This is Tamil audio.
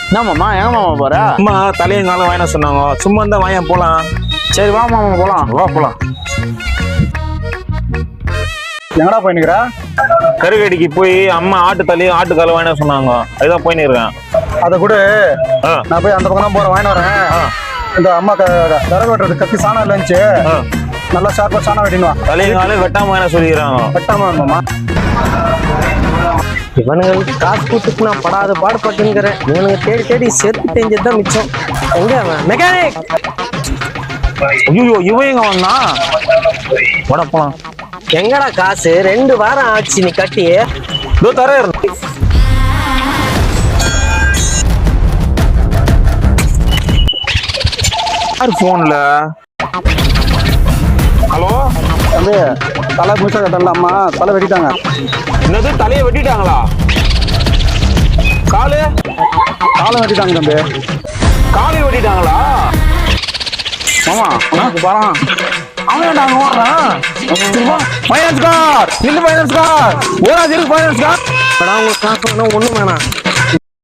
என்ன மாமா எங்க மாமா போற? அம்மா தலையங்காலம் வாங்கின சொன்னாங்க, சும்மா இருந்தா வாங்க போலாம். சரி வா மாமா போலாம். வா போலாம். எங்கடா போயினுக்குற? கருகடிக்கு போய் அம்மா ஆட்டுக்கால வாங்கின சொன்னாங்க, அதுதான் போயின்னு இருக்கேன். அதை கூட நான் போய் அந்த பக்கம் தான் போறேன், வாங்கிட்டு வரேன். இந்த அம்மா விறகு வெட்டுறது கத்தி சாணம் இல்லைச்சு, நல்லா ஷார்ப்பா சாணம் வெட்டினுவா. தலையங்காலம் வெட்டாம வாங்கின சொல்லிக்கிறாங்க. வெட்டாம வேணுமாமா? இவனுங்களுக்கு காசு கூட்டுக்கு நான் படாத பாடுபட்டுங்கிறேன். இவனுங்க தேடி தேடி செத்து தெரிஞ்சதுதான் மிச்சம். எங்க அவன் மெக்கானிக்? ஐயோ இவன் எங்க வந்தா? வட போலாம். எங்கடா காசு? 2 வாரம் ஆச்சு நீ கட்டி. இதோ தர போன்ல. ஹலோ தம்பி, தலை முழுசா கட்டல, அம்மா தலை வெட்டிட்டாங்க. என்னது தலையை வெட்டிட்டாங்களா? காலம் வெட்டிட்டாங்க தம்பி. காலை வெட்டிட்டாங்களா? மாமா உனக்கு பாரம். அவன் நாங்க ஓடுறான். ஃபைனான்ஸ் கார், இந்த ஃபைனான்ஸ் கார், ஓராஜ் ஃபைனான்ஸ் கார். உங்க காசு ஒண்ணும் வேணாம்.